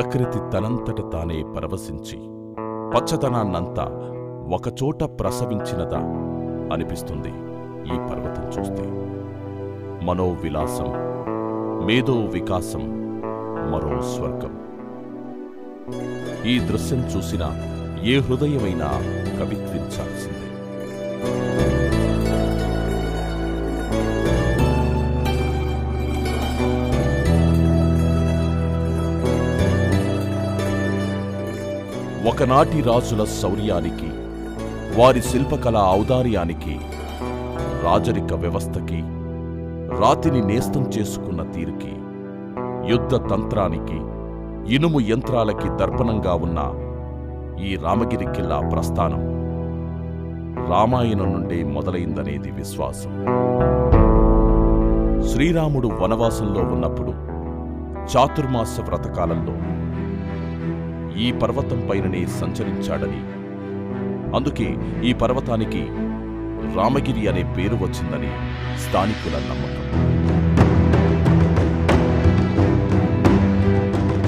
ప్రకృతి తనంతట తానే పరవశించి పచ్చదనాన్నంతా ఒకచోట ప్రసవించినదా అనిపిస్తుంది ఈ పర్వతం చూస్తే. మనోవిలాసం, మేధో వికాసం, మరో స్వర్గం. ఈ దృశ్యం చూసిన ఏ హృదయమైనా కవిత్వించాల్సిందే. ఒకనాటి రాజుల శౌర్యానికి, వారి శిల్పకళా ఔదార్యానికి, రాజరిక వ్యవస్థకి, రాతిని నేస్తం చేసుకున్న తీరుకి, యుద్ధ తంత్రానికి, ఇనుము యంత్రాలకి దర్పణంగా ఉన్న ఈ రామగిరి ఖిల్లా ప్రస్థానం రామాయణం నుండే మొదలైందనేది విశ్వాసం. శ్రీరాముడు వనవాసంలో ఉన్నప్పుడు చాతుర్మాస వ్రతకాలంలో ఈ పర్వతం పైననే సంచరించాడని, అందుకే ఈ పర్వతానికి రామగిరి అనే పేరు వచ్చిందని స్థానికుల నమ్మకం.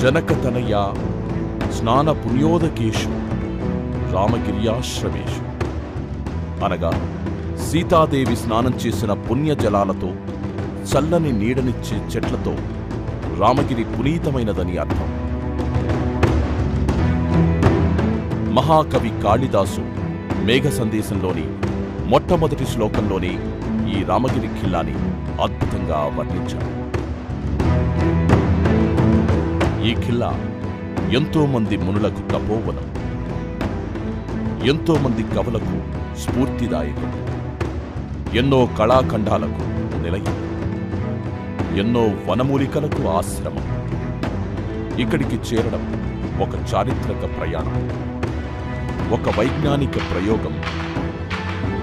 జనకతనయ స్నాన పుణ్యోదకేషు రామగిర్యాశ్రమేషు అనగా సీతాదేవి స్నానం చేసిన పుణ్యజలాలతో, చల్లని నీడనిచ్చే చెట్లతో రామగిరి పునీతమైనదని అర్థం. మహాకవి కాళిదాసు మేఘ సందేశంలోని మొట్టమొదటి శ్లోకంలోనే ఈ రామగిరి ఖిల్లాని అద్భుతంగా వర్ణించాడు. ఈ ఖిల్లా ఎంతోమంది మునులకు తపోవనం, ఎంతోమంది కవులకు స్ఫూర్తిదాయకం, ఎన్నో కళాఖండాలకు నిలయం, ఎన్నో వనమూలికలకు ఆశ్రమం. ఇక్కడికి చేరడం ఒక చారిత్రక ప్రయాణం, ఒక వైజ్ఞానిక ప్రయోగం,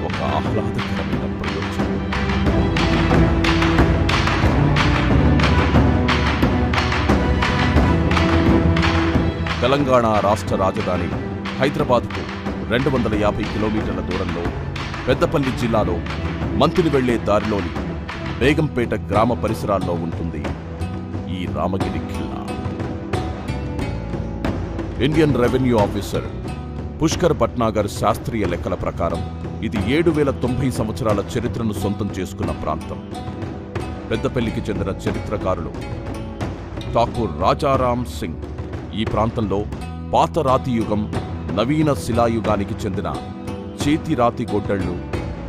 ఒక ఆహ్లాదకరమైన ప్రయోజనం. తెలంగాణ రాష్ట్ర రాజధాని హైదరాబాద్కు 250 కిలోమీటర్ల దూరంలో పెద్దపల్లి జిల్లాలో మంత్రి వెళ్లే దారిలోని బేగంపేట గ్రామ పరిసరాల్లో ఉంటుంది ఈ రామగిరి ఖిల్లా. Indian revenue officer Pushkar Bhatnagar శాస్త్రీయ లెక్కల ప్రకారం ఇది 7090 సంవత్సరాల చరిత్రను సొంతం చేసుకున్న ప్రాంతం. పెద్దపల్లికి చెందిన చరిత్రకారులు ఠాకూర్ రాజారాం సింగ్ ఈ ప్రాంతంలో పాత రాతి యుగం, నవీన శిలాయుగానికి చెందిన చేతి రాతి గొడ్డళ్లు,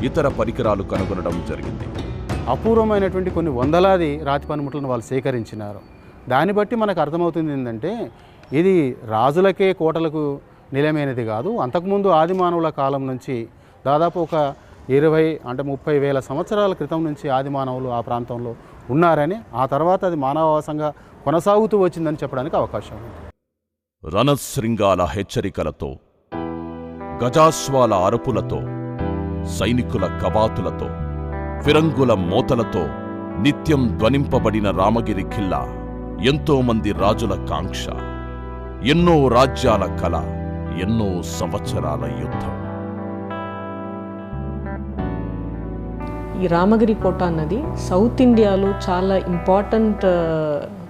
ఇతర పరికరాలు కనుగొనడం జరిగింది. అపూర్వమైనటువంటి కొన్ని వందలాది రాతి పనిముట్లను వాళ్ళు సేకరించినారు. దాన్ని బట్టి మనకు అర్థమవుతుంది ఏంటంటే ఇది రాజులకే కోటలకు నిలమైనది కాదు. అంతకుముందు ఆదిమానవుల కాలం నుంచి దాదాపు ఒక 30 వేల సంవత్సరాల క్రితం నుంచి ఆదిమానవులు ఆ ప్రాంతంలో ఉన్నారని, ఆ తర్వాత అది మానవాసంగా కొనసాగుతూ వచ్చిందని చెప్పడానికి అవకాశం ఉంది. రణశృంగాల హెచ్చరికలతో, గజాశ్వాల అరుపులతో, సైనికుల కవాతులతో, ఫిరంగుల మోతలతో నిత్యం ధ్వనింపబడిన రామగిరి ఖిల్లా ఎంతోమంది రాజుల కాంక్ష, ఎన్నో రాజ్యాల కళ, ఎన్నో సంవత్సరాల యుద్ధం. ఈ రామగిరి కోట అన్నది సౌత్ ఇండియాలో చాలా ఇంపార్టెంట్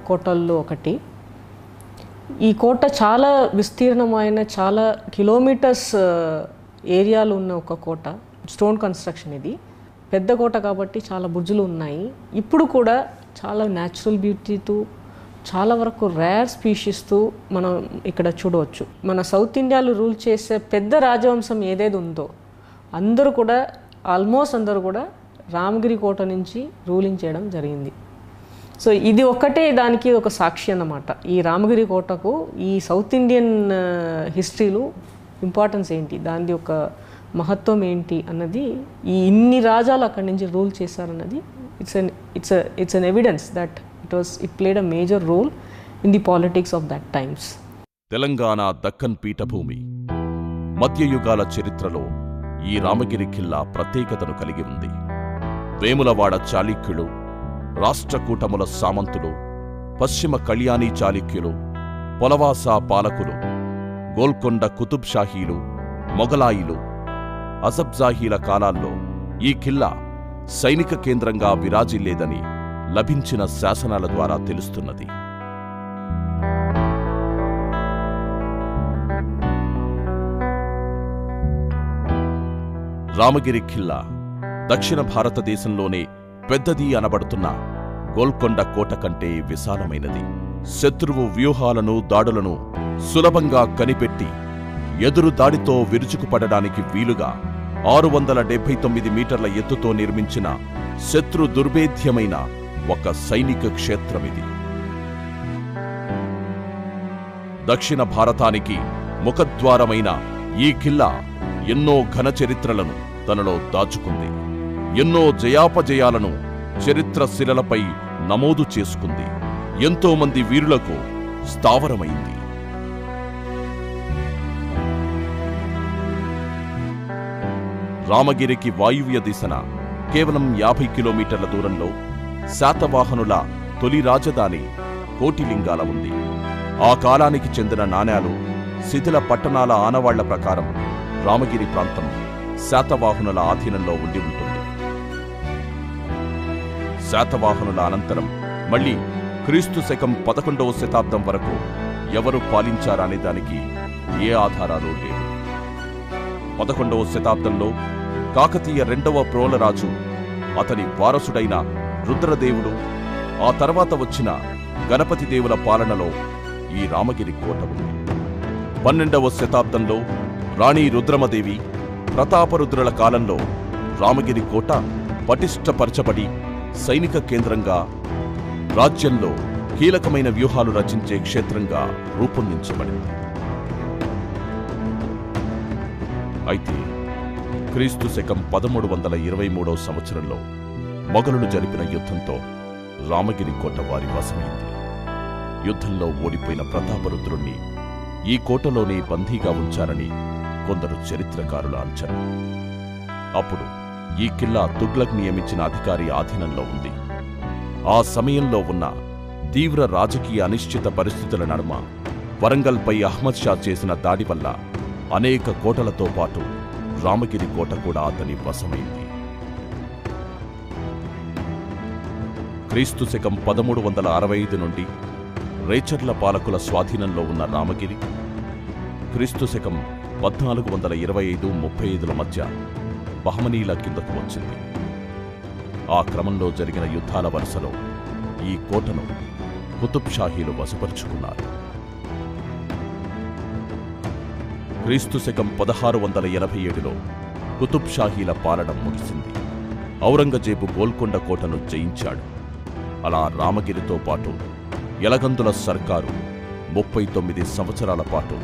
కోటల్లో ఒకటి. ఈ కోట చాలా విస్తీర్ణమైన, చాలా కిలోమీటర్స్ ఏరియాలో ఉన్న ఒక కోట. స్టోన్ కన్స్ట్రక్షన్ ఇది. పెద్ద కోట కాబట్టి చాలా బుర్జులు ఉన్నాయి. ఇప్పుడు కూడా చాలా న్యాచురల్ బ్యూటీతో, చాలా వరకు రేర్ స్పీషీస్తో మనం ఇక్కడ చూడవచ్చు. మన సౌత్ ఇండియాలో రూల్ చేసే పెద్ద రాజవంశం ఏదైతే ఉందో ఆల్మోస్ట్ అందరూ కూడా రామగిరి కోట నుంచి రూలింగ్ చేయడం జరిగింది. సో ఇది ఒక్కటే దానికి ఒక సాక్షి అన్నమాట. ఈ రామగిరి కోటకు ఈ సౌత్ ఇండియన్ హిస్టరీలో ఇంపార్టెన్స్ ఏంటి, దాని యొక్క మహత్వం ఏంటి అన్నది, ఈ ఇన్ని రాజాలు అక్కడి నుంచి రూల్ చేశారన్నది it's an evidence that it played a major role in the politics of that times. Telangana Deccan పీఠభూమి మధ్యయుగాల చరిత్రలో ఈ రామగిరి ఖిల్లా ప్రత్యేకతను కలిగి ఉంది. వేములవాడ చాళుక్యులు, రాష్ట్రకూటముల సామంతులు, పశ్చిమ కళ్యాణి చాళుక్యులు, పొలవాస పాలకులు, గోల్కొండ కుతుబ్ షాహీలు, మొగలాయిలు, అసబ్జాహీల కాలాల్లో ఈ ఖిల్లా సైనిక కేంద్రంగా విరాజిల్లేదని లభించిన శాసనాల ద్వారా తెలుస్తున్నది. రామగిరి ఖిల్లా దక్షిణ భారతదేశంలోనే పెద్దది అనబడుతున్న గోల్కొండ కోట కంటే విశాలమైనది. శత్రువు వ్యూహాలను, దాడులను సులభంగా కనిపెట్టి ఎదురు దాడితో విరుచుకుపడడానికి వీలుగా 679 మీటర్ల ఎత్తుతో నిర్మించిన శత్రు దుర్భేద్యమైన ఒక సైనిక క్షేత్రమిది. దక్షిణ భారతానికి ముఖద్వారమైన ఈ ఖిల్లా ఎన్నో ఘన చరిత్రలను తనలో దాచుకుంది. ఎన్నో జయాపజయాలను చరిత్ర శిలలపై నమోదు చేసుకుంది. ఎంతో మంది వీరులకు స్థావరమైంది. రామగిరికి వాయువ్య దిశన కేవలం 50 కిలోమీటర్ల దూరంలో శాతవాహనుల తొలి రాజధాని కోటిలింగాల ఉంది. ఆ కాలానికి చెందిన నాణేలు, శిథిల పట్టణాల ఆనవాళ్ల ప్రకారం రామగిరి ప్రాంతం శాతవాహనుల ఆధీనంలో ఉండి ఉంటుంది. శాతవాహనుల అనంతరం మళ్లీ క్రీస్తు శకం 11వ శతాబ్దం వరకు ఎవరు పాలించారనే దానికి ఏ ఆధారాలు లేవు. 11వ శతాబ్దంలో కాకతీయ 2వ ప్రోలరాజు, అతని వారసుడైన రుద్రదేవుడు, ఆ తర్వాత వచ్చిన గణపతి దేవుల పాలనలో ఈ రామగిరి కోట ఉంది. 12వ శతాబ్దంలో రాణి రుద్రమదేవి, ప్రతాపరుద్రుల కాలంలో రామగిరి కోట పటిష్టపరచబడి సైనిక కేంద్రంగా, రాజ్యంలో కీలకమైన వ్యూహాలు రచించే క్షేత్రంగా రూపొందించబడింది. అయితే క్రీస్తు శకం 1323వ సంవత్సరంలో మొఘలులు జరిపిన యుద్ధంతో రామగిరి కోట వారి వశమైంది. యుద్ధంలో ఓడిపోయిన ప్రతాపరుద్రుణ్ణి ఈ కోటలోనే బందీగా ఉంచారని కొందరు చరిత్రకారుల అంచనా. అప్పుడు ఈ కిల్లా తుగ్లక్ నియమించిన అధికారి ఆధీనంలో ఉంది. ఆ సమయంలో ఉన్న తీవ్ర రాజకీయ అనిశ్చిత పరిస్థితుల నడుమ వరంగల్పై అహ్మద్ షా చేసిన దాడి వల్ల అనేక కోటలతో పాటు రామగిరి కోట కూడా అతని వశమైంది. క్రీస్తు శకం 1365 నుండి రేచర్ల పాలకుల స్వాధీనంలో ఉన్న రామగిరి క్రీస్తు శకం 1425-35 మధ్య బహమనీల కిందకు వచ్చింది. ఆ క్రమంలో జరిగిన యుద్ధాల వరుసలో ఈ కోటను కుతుబ్ షాహీలు వశపరుచుకున్నారు. క్రీస్తు శకం 1687లో కుతుబ్ షాహీల పాలన ముగిసింది. ఔరంగజేబు గోల్కొండ కోటను జయించాడు. అలా రామగిరితో పాటు ఎలగందుల సర్కారు 39 సంవత్సరాల పాటు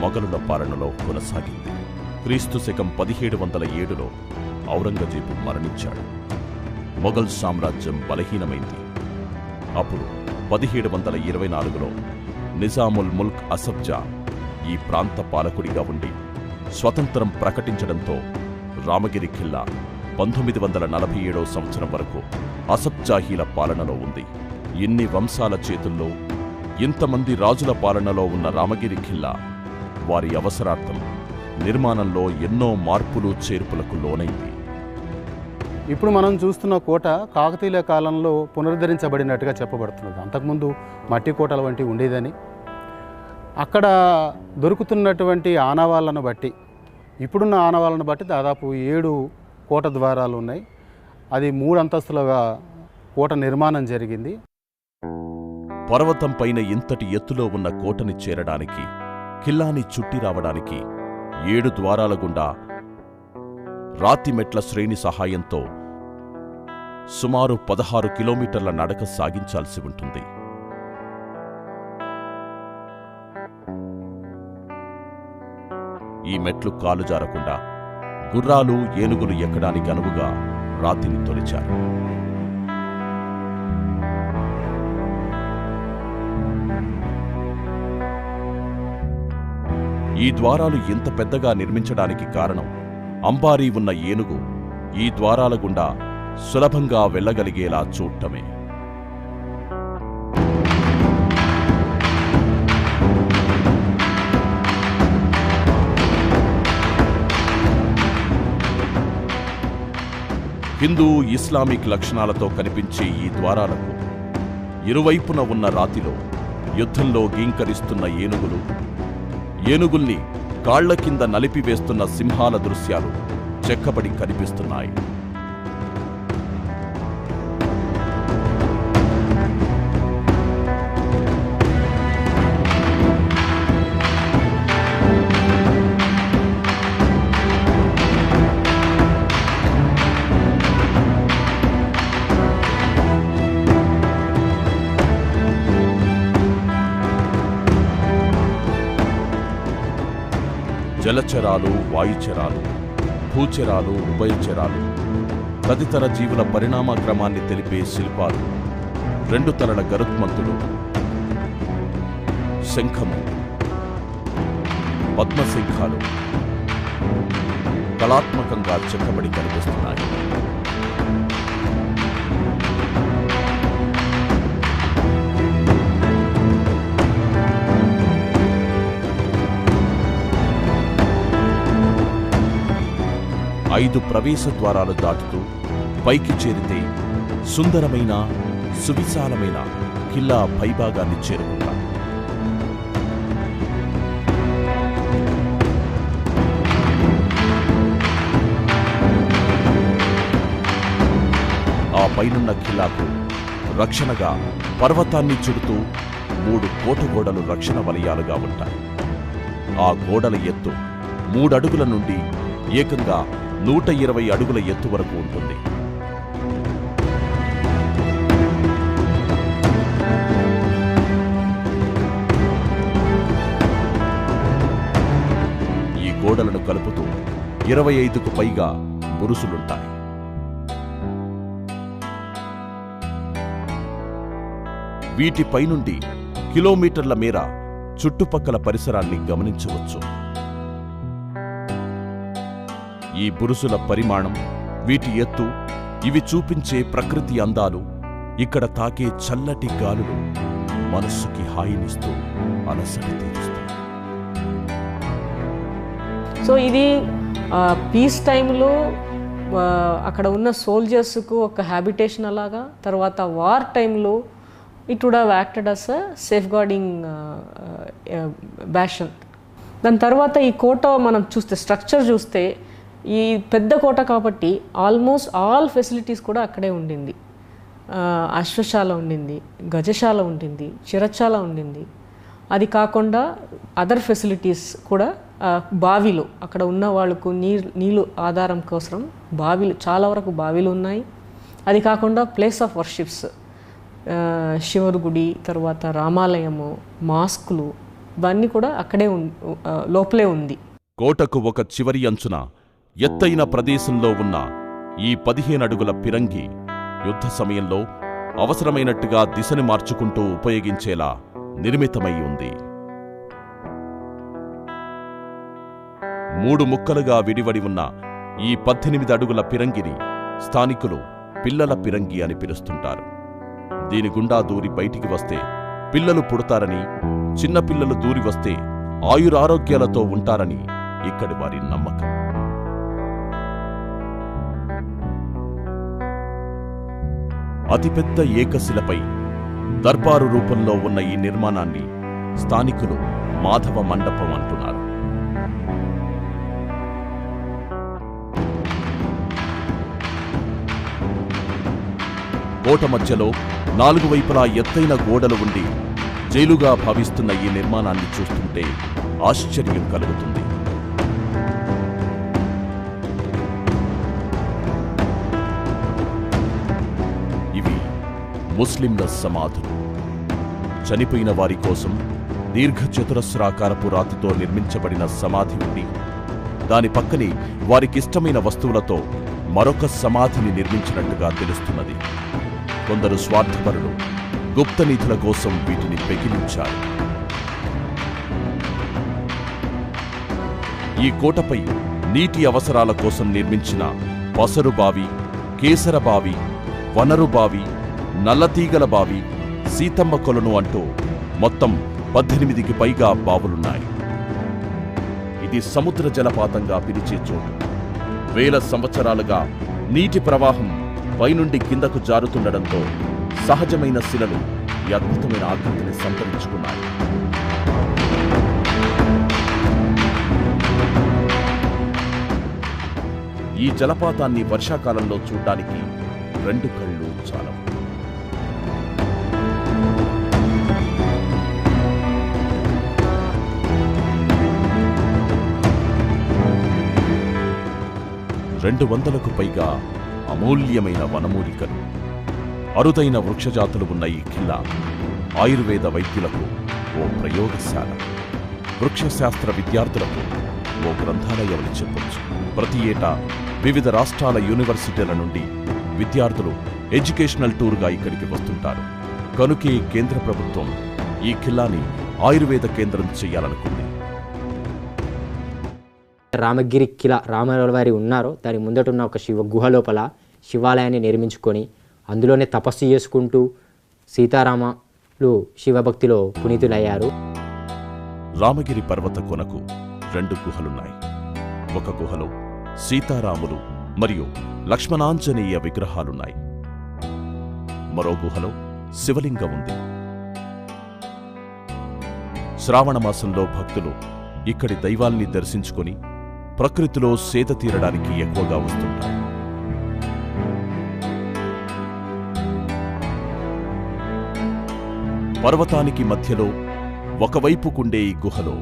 మొఘలుల పాలనలో కొనసాగింది. క్రీస్తు శకం 1707లో ఔరంగజేబు మరణించాడు. మొఘల్ సామ్రాజ్యం బలహీనమైంది. అప్పుడు 1724లో నిజాముల్ ముల్క్ అసఫ్జా ఈ ప్రాంత పాలకుడిగా ఉండి స్వతంత్రం ప్రకటించడంతో రామగిరి ఖిల్లా 1947వ సంవత్సరం వరకు అసఫ్జాహీల పాలనలో ఉంది. ఇన్ని వంశాల చేతుల్లో, ఇంతమంది రాజుల పాలనలో ఉన్న రామగిరి ఖిల్లా వారి అవసరార్థం నిర్మాణంలో ఎన్నో మార్పులు చేర్పులకు లోనైంది. ఇప్పుడు మనం చూస్తున్న కోట కాకతీయుల కాలంలో పునరుద్ధరించబడినట్టుగా చెప్పబడుతున్నది. అంతకుముందు మట్టి కోటల వంటివి ఉండేదని, అక్కడ దొరుకుతున్నటువంటి ఆనవాళ్లను బట్టి, ఇప్పుడున్న ఆనవాళ్లను బట్టి దాదాపు 7 కోట ద్వారాలు ఉన్నాయి. అది 3 అంతస్తులుగా కోట నిర్మాణం జరిగింది. పర్వతం పైన ఇంతటి ఎత్తులో ఉన్న కోటని చేరడానికి, ఖిల్లాని చుట్టి రావడానికి 7 ద్వారాల గుండా రాతి మెట్ల శ్రేణి సహాయంతో సుమారు 16 కిలోమీటర్ల నడక సాగించాల్సి ఉంటుంది. ఈ మెట్లు కాలు జారకుండా గుర్రాలు, ఏనుగులు ఎక్కడానికి అనువుగా రాతిని తొలిచారు. ఈ ద్వారాలు ఇంత పెద్దగా నిర్మించడానికి కారణం అంబారీ ఉన్న ఏనుగు ఈ ద్వారాల గుండా సులభంగా వెళ్ళగలిగేలా చూడటమే. హిందూ, ఇస్లామిక్ లక్షణాలతో కనిపించే ఈ ద్వారాలకు ఇరువైపున ఉన్న రాతిలో యుద్ధంలో గీంకరిస్తున్న ఏనుగులు, ఏనుగుల్ని కాళ్ల కింద నలిపివేస్తున్న సింహాల దృశ్యాలు చెక్కబడి కనిపిస్తున్నాయి. జలచరాలు, వాయుచరాలు, భూచరాలు, ఉభయచరాలు, తదితర జీవుల పరిణామ క్రమాన్ని తెలిపే శిల్పాలు, 2 తలల గరుత్మంతుడు, శంఖము, పద్మశంఖాలు కళాత్మకంగా చెక్కబడి కనిపిస్తున్నాయి. ఐదు ప్రవేశ ద్వారాలు దాటుతూ పైకి చేరితే సుందరమైన సువిశాలమైన కిల్లా పైభాగాన్ని చేరుకుంటాం. ఆ పైనున్న కిల్లాకు రక్షణగా పర్వతాన్ని చుడుతూ 3 కోటగోడలు రక్షణ వలయాలుగా ఉంటాయి. ఆ గోడల ఎత్తు 3 అడుగుల నుండి ఏకంగా 120 అడుగుల ఎత్తు వరకు ఉంటుంది. ఈ గోడలను కలుపుతూ 25కు పైగా బురుసులుంటాయి. వీటిపైనుండి కిలోమీటర్ల మేర చుట్టుపక్కల పరిసరాన్ని గమనించవచ్చు. ఈ బురుసుల పరిమాణం, వీటి ఎత్తు, ఇవి చూపించే ప్రకృతి అందాలు, ఇక్కడ తాకే చల్లటి గాలులు మనస్సుకి హాయినిస్తూ అలసట తీరుస్తాయి. సో ఇది పీస్ టైంలో అక్కడ ఉన్న సోల్జర్స్కు ఒక హ్యాబిటేషన్ అలాగా, తర్వాత వార్ టైంలో it would have acted as a safeguarding bastion. దాని తర్వాత ఈ కోట మనం చూస్తే, స్ట్రక్చర్ చూస్తే, ఈ పెద్ద కోట కాబట్టి ఆల్మోస్ట్ ఆల్ ఫెసిలిటీస్ కూడా అక్కడే ఉండింది. అశ్వశాల ఉండింది, గజశాల ఉండింది, చిరచాల ఉండింది. అది కాకుండా అదర్ ఫెసిలిటీస్ కూడా బావిలు, అక్కడ ఉన్న వాళ్ళకు నీళ్ళు ఆధారం కోసం బావిలు, చాలా వరకు బావిలు ఉన్నాయి. అది కాకుండా ప్లేస్ ఆఫ్ వర్షిప్స్, శివుడి గుడి, తర్వాత రామాలయము, మాస్కులు, ఇవన్నీ కూడా అక్కడే లోపలే ఉంది. కోటకు ఒక చివరి అంచున ఎత్తైన ప్రదేశంలో ఉన్న ఈ 15 అడుగుల పిరంగి యుద్ధ సమయంలో అవసరమైనట్టుగా దిశని మార్చుకుంటూ ఉపయోగించేలా నిర్మితమై ఉంది. 3 ముక్కలుగా విడివడి ఉన్న ఈ 18 అడుగుల పిరంగిని స్థానికులు పిల్లల పిరంగి అని పిలుస్తుంటారు. దీని గుండా దూరి బయటికి వస్తే పిల్లలు పుడతారని, చిన్నపిల్లలు దూరి వస్తే ఆయురారోగ్యాలతో ఉంటారని ఇక్కడి వారి నమ్మకం. అతిపెద్ద ఏకశిలపై దర్బారు రూపంలో ఉన్న ఈ నిర్మాణాన్ని స్థానికులు మాధవ మండపం అంటున్నారు. కోట మధ్యలో 4 వైపులా ఎత్తైన గోడలు ఉండి జైలుగా భావిస్తున్న ఈ నిర్మాణాన్ని చూస్తుంటే ఆశ్చర్యం కలుగుతుంది. ఇవి ముస్లింల సమాధులు. చనిపోయిన వారి కోసం దీర్ఘచతురస్రాకారపు రాతితో నిర్మించబడిన సమాధి ఉండి, దాని పక్కనే వారికిష్టమైన వస్తువులతో మరొక సమాధిని నిర్మించినట్టుగా తెలుస్తున్నది. కొందరు స్వార్థపరులు గుప్త నిధుల కోసం వీటిని పెకిలించారు. ఈ కోటపై నీటి అవసరాల కోసం నిర్మించిన పసరుబావి, కేసరబావి, వనరుబావి, నల్లతీగల బావి, సీతమ్మ కొలను అంటూ మొత్తం 18కి పైగా బావులున్నాయి. ఇది సముద్ర జలపాతంగా పిలిచే చోటు. వేల సంవత్సరాలుగా నీటి ప్రవాహం పైనుండి కిందకు జారుతుండడంతో సహజమైన శిలలు ఈ అద్భుతమైన ఆకృతిని సంతరించుకున్నాయి. ఈ జలపాతాన్ని వర్షాకాలంలో చూడ్డానికి 2 కళ్ళు చాలవు. రెండు 200కు పైగా అమూల్యమైన వనమూలికలు, అరుదైన వృక్షజాతులు ఉన్న ఈ ఖిల్లా ఆయుర్వేద వైద్యులకు ఓ ప్రయోగశాల, వృక్షశాస్త్ర విద్యార్థులకు ఓ గ్రంథాలయమని చెప్పొచ్చు. ప్రతి ఏటా వివిధ రాష్ట్రాల యూనివర్సిటీల నుండి విద్యార్థులు ఎడ్యుకేషనల్ టూర్గా ఇక్కడికి వస్తుంటారు. కనుకే కేంద్ర ప్రభుత్వం ఈ ఖిల్లాని ఆయుర్వేద కేంద్రం చేయాలనుకుంది. రామగిరి ఖిలా రామవారి ఉన్నారో దాని ముందటున్న ఒక గుహ లోపల శివాలయాన్ని నిర్మించుకొని అందులోనే తపస్సు చేసుకుంటూ సీతారామలు శివభక్తిలో పునీతులయ్యారు. రామగిరి పర్వత కొనకు 2 గుహలున్నాయి. ఒక గుహలో సీతారాములు మరియు లక్ష్మణాంజనేయ విగ్రహాలున్నాయి. మరో గుహలో శివలింగం ఉంది. శ్రావణ మాసంలో భక్తులు ఇక్కడి దైవాల్ని దర్శించుకొని ప్రకృతిలో సేద తీరడానికి ఎక్కువగా వస్తుంటారు. పర్వతానికి మధ్యలో ఒకవైపుకుండే ఈ గుహలో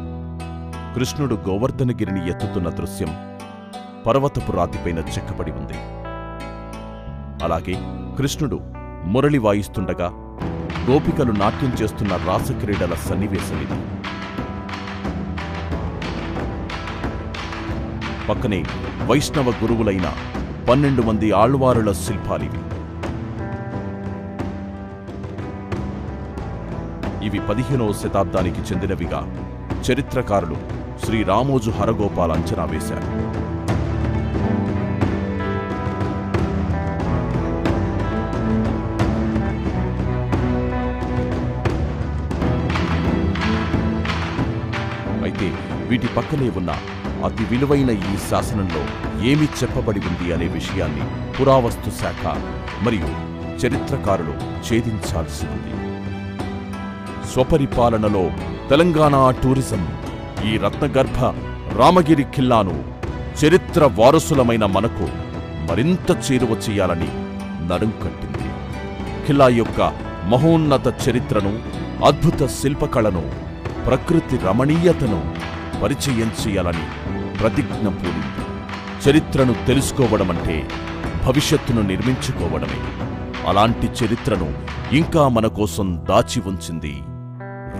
కృష్ణుడు గోవర్ధనగిరిని ఎత్తుతున్న దృశ్యం పర్వతపు రాతిపైన చెక్కబడి ఉంది. అలాగే కృష్ణుడు మురళి వాయిస్తుండగా గోపికలు నాట్యం చేస్తున్న రాసక్రీడల సన్నివేశమిది. పక్కనే వైష్ణవ గురువులైన 12 మంది ఆళ్వారుల శిల్పాలివి. ఇవి 15వ శతాబ్దానికి చెందినవిగా చరిత్రకారులు శ్రీ రామోజు హరగోపాల్ అంచనా వేశారు. అయితే వీటి పక్కనే ఉన్న అతి విలువైన ఈ శాసనంలో ఏమి చెప్పబడి ఉంది అనే విషయాన్ని పురావస్తు శాఖ మరియు చరిత్రకారులు ఛేదించాల్సి ఉంది. స్వపరిపాలనలో తెలంగాణ టూరిజం ఈ రత్నగర్భ రామగిరి ఖిల్లాను చరిత్ర వారసులమైన మనకు మరింత చేరువ చేయాలని నడుం కట్టింది. ఖిల్లా యొక్క మహోన్నత చరిత్రను, అద్భుత శిల్పకళను, ప్రకృతి రమణీయతను పరిచయం చేయాలని ప్రతిజ్ఞ పూనింది. చరిత్రను తెలుసుకోవడమంటే భవిష్యత్తును నిర్మించుకోవడమే. అలాంటి చరిత్రను ఇంకా మన కోసం దాచి ఉంచింది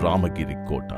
రామగిరి కోట.